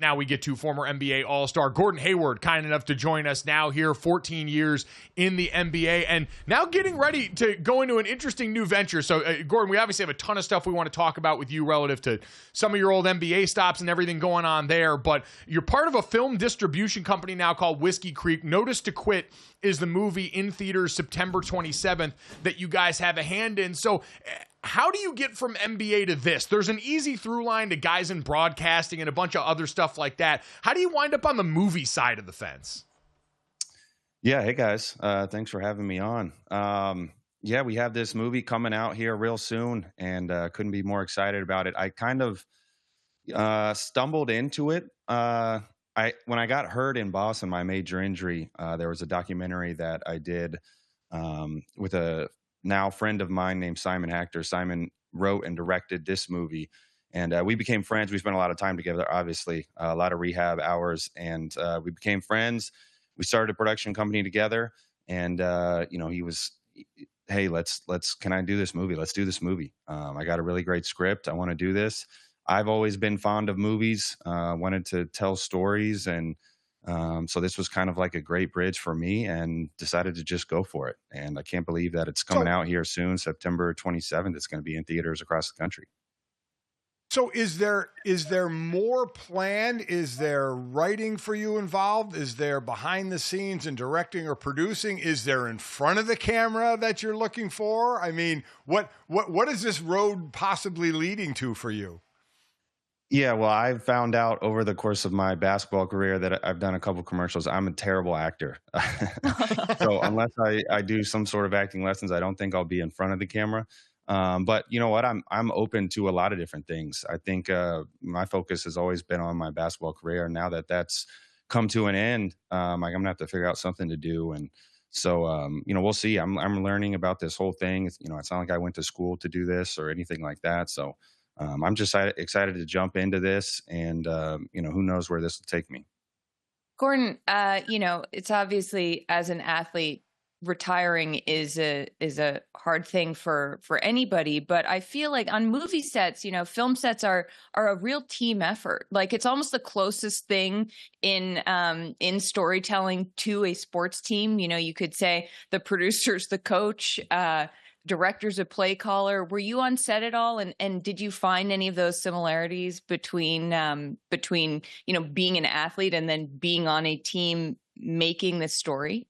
Now we get to former NBA All-Star Gordon Hayward, kind enough to join us now here, 14 years in the NBA, and now getting ready to go into an interesting new venture. So, Gordon, we obviously have a ton of stuff we want to talk about with you relative to some of your old NBA stops and everything going on there, but you're part of a film distribution company now called Whiskey Creek. Notice to Quit is the movie in theaters September 27th that you guys have a hand in. So, how do you get from NBA to this? There's an easy through line to guys in broadcasting and a bunch of other stuff like that. How do you wind up on the movie side of the fence? Yeah. Hey guys. Thanks for having me on. Yeah, we have this movie coming out here real soon and couldn't be more excited about it. I kind of stumbled into it. When I got hurt in Boston, my major injury, there was a documentary that I did with a now friend of mine named Simon Hector. Simon wrote and directed this movie, and we became friends. We spent a lot of time together, obviously, a lot of rehab hours, and we became friends. We started a production company together, and he was, hey, let's can I do this movie? Let's do this movie. I got a really great script. I want to do this. I've always been fond of movies, wanted to tell stories, and so this was kind of like a great bridge for me, and decided to just go for it. And I can't believe that it's coming So, out here soon, September 27th. It's going to be in theaters across the country. So is there more planned? Is there writing for you involved? Is there behind the scenes and directing or producing? Is there in front of the camera that you're looking for? I mean, what is this road possibly leading to for you? Yeah, well, I've found out over the course of my basketball career that I've done a couple commercials. I'm a terrible actor. So unless I do some sort of acting lessons, I don't think I'll be in front of the camera. But you know what? I'm open to a lot of different things. I think my focus has always been on my basketball career. Now that that's come to an end, I'm gonna have to figure out something to do. And so we'll see. I'm learning about this whole thing. It's not like I went to school to do this or anything like that. So I'm just excited to jump into this, and who knows where this will take me. Gordon, it's obviously as an athlete, retiring is a hard thing for anybody. But I feel like on movie sets, film sets are a real team effort. Like it's almost the closest thing in storytelling to a sports team. You could say the producer's the coach. Director's a play caller. Were you on set at all? And did you find any of those similarities between being an athlete and then being on a team making this story?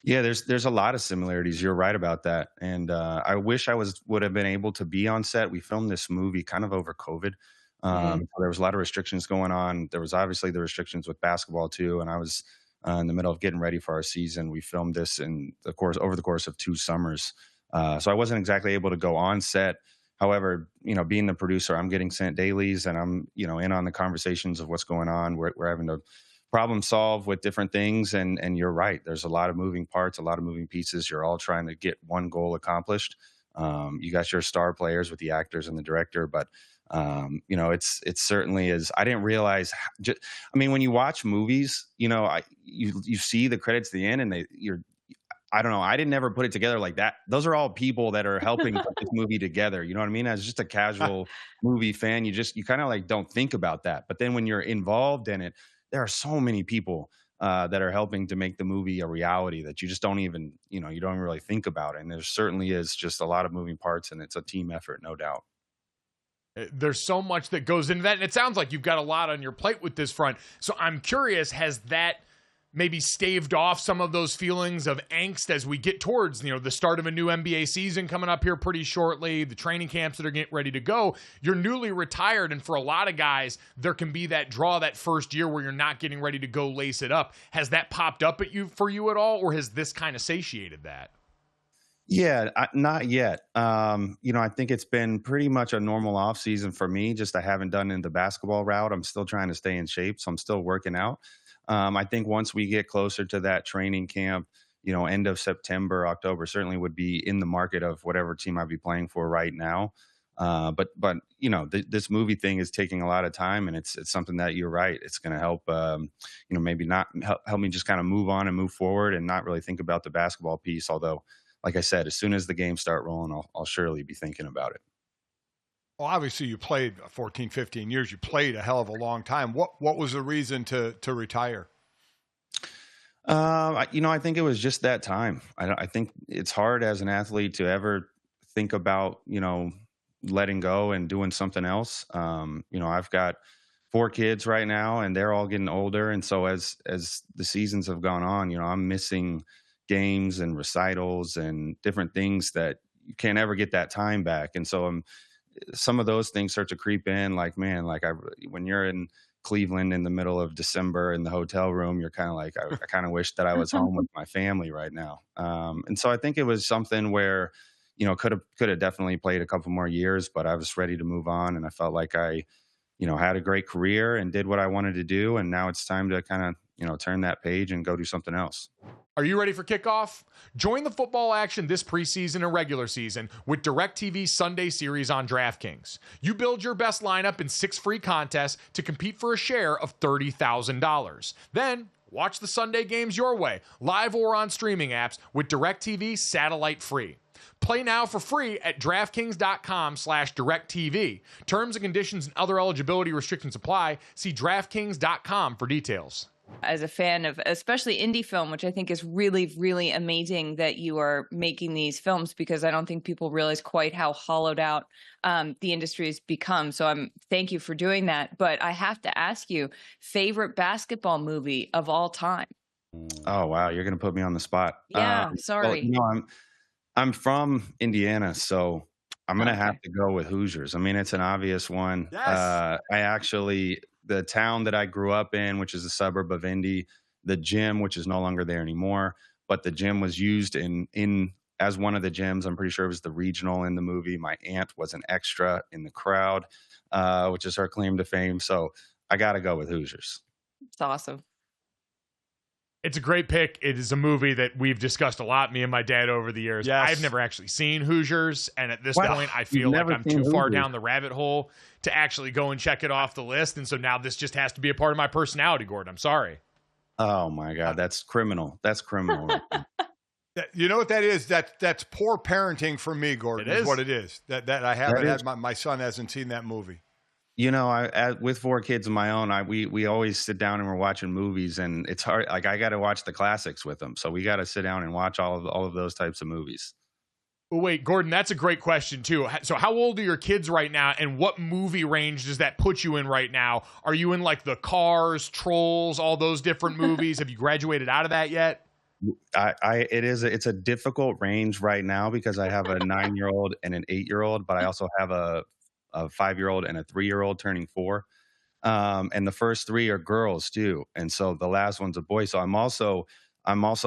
Yeah, there's a lot of similarities. You're right about that. And I wish I would have been able to be on set. We filmed this movie kind of over COVID. So there was a lot of restrictions going on. There was obviously the restrictions with basketball too. And I was in the middle of getting ready for our season. We filmed this over the course of 2 summers. So I wasn't exactly able to go on set. However, being the producer, I'm getting sent dailies, and I'm, in on the conversations of what's going on. We're having to problem solve with different things. And you're right. There's a lot of moving parts, a lot of moving pieces. You're all trying to get one goal accomplished. You got your star players with the actors and the director, but it certainly is. I didn't realize. When you watch movies, you see the credits at the end, and I don't know. I didn't ever put it together like that. Those are all people that are helping put this movie together. You know what I mean? As just a casual movie fan, you kind of like don't think about that. But then when you're involved in it, there are so many people that are helping to make the movie a reality that you just don't even, you don't really think about it. And there certainly is just a lot of moving parts, and it's a team effort, no doubt. There's so much that goes into that, and it sounds like you've got a lot on your plate with this front. So I'm curious, has that maybe staved off some of those feelings of angst as we get towards, the start of a new NBA season coming up here pretty shortly, the training camps that are getting ready to go? You're newly retired, and for a lot of guys, there can be that draw that first year where you're not getting ready to go lace it up. Has that popped up for you at all, or has this kind of satiated that? Yeah, not yet. I think it's been pretty much a normal off season for me. Just I haven't done in the basketball route. I'm still trying to stay in shape, so I'm still working out. I think once we get closer to that training camp, end of September, October, certainly would be in the market of whatever team I'd be playing for right now. But this movie thing is taking a lot of time, and it's something that you're right. It's going to help, maybe not help me just kind of move on and move forward and not really think about the basketball piece. Although, like I said, as soon as the games start rolling, I'll surely be thinking about it. Well, obviously you played 14, 15 years. You played a hell of a long time. What was the reason to retire? I think it was just that time. I think it's hard as an athlete to ever think about, letting go and doing something else. I've got 4 kids right now, and they're all getting older. And so as the seasons have gone on, I'm missing games and recitals and different things that you can't ever get that time back. And so some of those things start to creep in. Like, man, when you're in Cleveland in the middle of December in the hotel room, you're kind of like, I kind of wish that I was home with my family right now. And so I think it was something where, could have definitely played a couple more years, but I was ready to move on. And I felt like I, had a great career and did what I wanted to do. And now it's time to kind of, turn that page and go do something else. Are you ready for kickoff? Join the football action this preseason and regular season with DirecTV's Sunday series on DraftKings. You build your best lineup in 6 free contests to compete for a share of $30,000. Then, watch the Sunday games your way, live or on streaming apps with DirecTV satellite free. Play now for free at DraftKings.com/DirecTV. Terms and conditions and other eligibility restrictions apply. See DraftKings.com for details. As a fan of especially indie film, which I think is really, really amazing that you are making these films, because I don't think people realize quite how hollowed out the industry has become. So thank you for doing that. But I have to ask you, favorite basketball movie of all time? Oh, wow. You're going to put me on the spot. Yeah, sorry. Well, I'm from Indiana, so I'm going to have to go with Hoosiers. I mean, it's an obvious one. Yes. The town that I grew up in, which is a suburb of Indy, the gym, which is no longer there anymore, but the gym was used as one of the gyms. I'm pretty sure it was the regional in the movie. My aunt was an extra in the crowd, which is her claim to fame. So I got to go with Hoosiers. It's awesome. It's a great pick. It is a movie that we've discussed a lot, me and my dad, over the years. Yes. I've never actually seen Hoosiers, and at this point, I feel like I'm too far down the rabbit hole to actually go and check it off the list. And so now this just has to be a part of my personality, Gordon. I'm sorry. Oh, my God. That's criminal. That's criminal. You know what that is? That's poor parenting for me, Gordon. Is what it is. That I haven't had. My son hasn't seen that movie. With 4 kids of my own, we always sit down and we're watching movies, and it's hard. Like, I got to watch the classics with them, so we got to sit down and watch all of those types of movies. Well, wait, Gordon, that's a great question too. So, how old are your kids right now, and what movie range does that put you in right now? Are you in like the Cars, Trolls, all those different movies? Have you graduated out of that yet? It's a difficult range right now because I have a 9-year-old and an 8-year-old, but I also have a 5-year-old and a 3-year-old turning 4. And the first 3 are girls too. And so the last one's a boy. So I'm also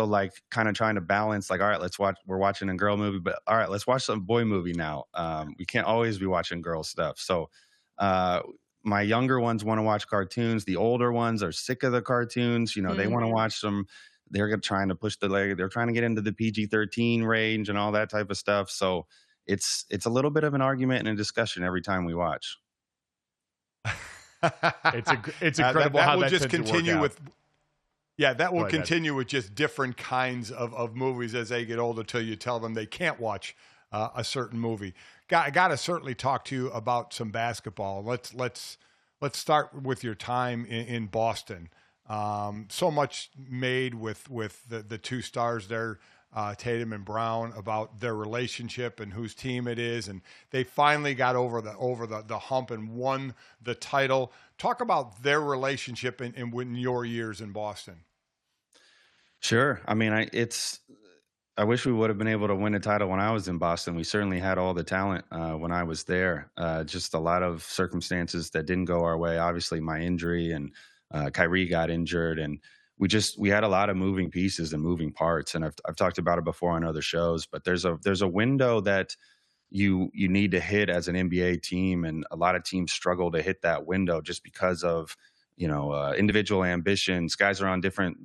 like kind of trying to balance, like, all right, we're watching a girl movie, but all right, let's watch some boy movie now. We can't always be watching girl stuff. So, my younger ones want to watch cartoons. The older ones are sick of the cartoons. They want to watch some, they're trying to push they're trying to get into the PG-13 range and all that type of stuff. So, it's a little bit of an argument and a discussion every time we watch. It's incredible how that just tends to continue work out. that will continue with just different kinds of movies as they get older, till you tell them they can't watch a certain movie. Got to certainly talk to you about some basketball. Let's start with your time in Boston. So much made with the 2 stars there, Tatum and Brown, about their relationship and whose team it is, and they finally got over the hump and won the title. Talk about their relationship in your years in Boston. Sure. I mean, I wish we would have been able to win a title when I was in Boston. We certainly had all the talent when I was there. Just a lot of circumstances that didn't go our way. Obviously, my injury, and Kyrie got injured, and we had a lot of moving pieces and moving parts. And I've talked about it before on other shows, but there's a window that you need to hit as an NBA team, and a lot of teams struggle to hit that window just because of individual ambitions. Guys are on different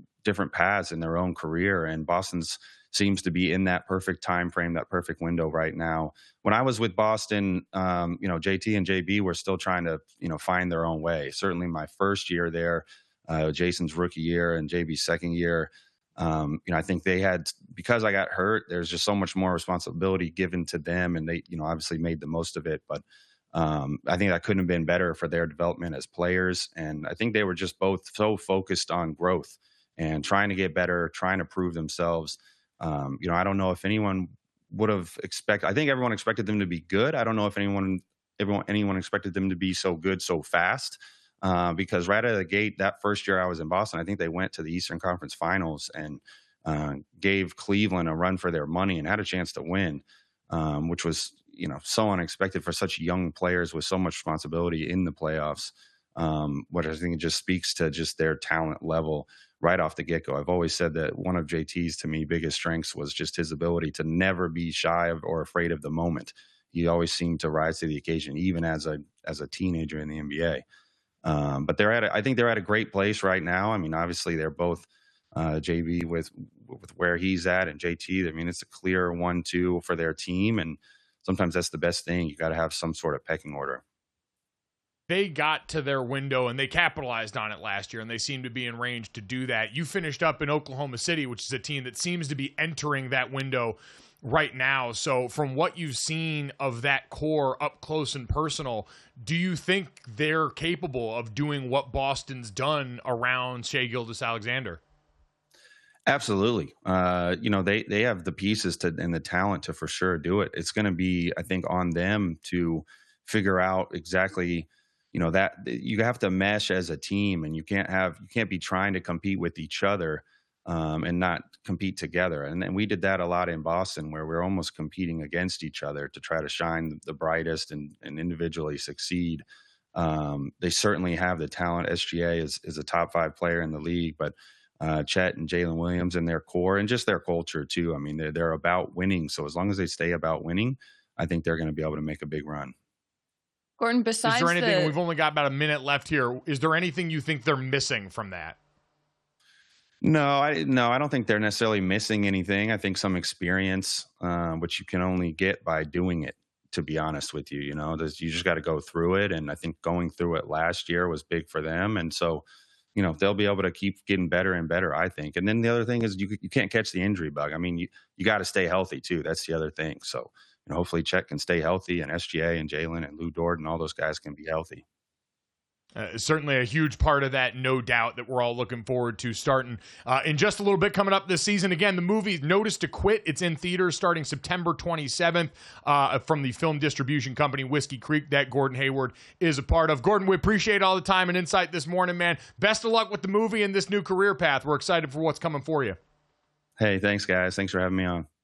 paths in their own career, and Boston's seems to be in that perfect time frame, that perfect window right now. When I was with Boston, JT and JB were still trying to find their own way. Certainly my first year there, Jason's rookie year and JB's second year, I think they had, because I got hurt, there's just so much more responsibility given to them, and they obviously made the most of it. But I think that couldn't have been better for their development as players. And I think they were just both so focused on growth and trying to get better, trying to prove themselves. I don't know if anyone would have expected. I think everyone expected them to be good. I don't know if anyone expected them to be so good so fast. Because right out of the gate, that first year I was in Boston, I think they went to the Eastern Conference Finals and gave Cleveland a run for their money and had a chance to win, which was so unexpected for such young players with so much responsibility in the playoffs. What I think it just speaks to just their talent level right off the get-go. I've always said that one of JT's, to me, biggest strengths was just his ability to never be shy of or afraid of the moment. He always seemed to rise to the occasion, even as a teenager in the NBA. But I think they're at a great place right now. I mean, obviously they're both JB with where he's at and JT. I mean, it's a clear 1-2 for their team, and sometimes that's the best thing. You got to have some sort of pecking order. They got to their window and they capitalized on it last year, and they seem to be in range to do that. You finished up in Oklahoma City, which is a team that seems to be entering that window right now. So from what you've seen of that core up close and personal, do you think they're capable of doing what Boston's done around Shai Gilgeous-Alexander? Absolutely. They have the pieces and the talent to for sure do it. It's going to be, I think, on them to figure out exactly, that you have to mesh as a team, and you can't be trying to compete with each other and not compete together. And then we did that a lot in Boston, where we're almost competing against each other to try to shine the brightest and individually succeed. They certainly have the talent. SGA is a top 5 player in the league, but Chet and Jalen Williams and their core and just their culture too. I mean, they're about winning. So as long as they stay about winning, I think they're going to be able to make a big run. Gordon, besides, is there anything, we've only got about a minute left here, is there anything you think they're missing from that? No, I don't think they're necessarily missing anything. I think some experience, which you can only get by doing it, to be honest with you. You just got to go through it. And I think going through it last year was big for them. And so, they'll be able to keep getting better and better, I think. And then the other thing is you can't catch the injury bug. I mean, you got to stay healthy too. That's the other thing. So, hopefully Chet can stay healthy, and SGA and Jalen and Lou Dort and all those guys can be healthy. Certainly a huge part of that, no doubt, that we're all looking forward to starting in just a little bit coming up this season. Again, the movie Notice to Quit, it's in theaters starting September 27th from the film distribution company Whiskey Creek that Gordon Hayward is a part of. Gordon, we appreciate all the time and insight this morning, man. Best of luck with the movie and this new career path. We're excited for what's coming for you. Hey, thanks, guys. Thanks for having me on.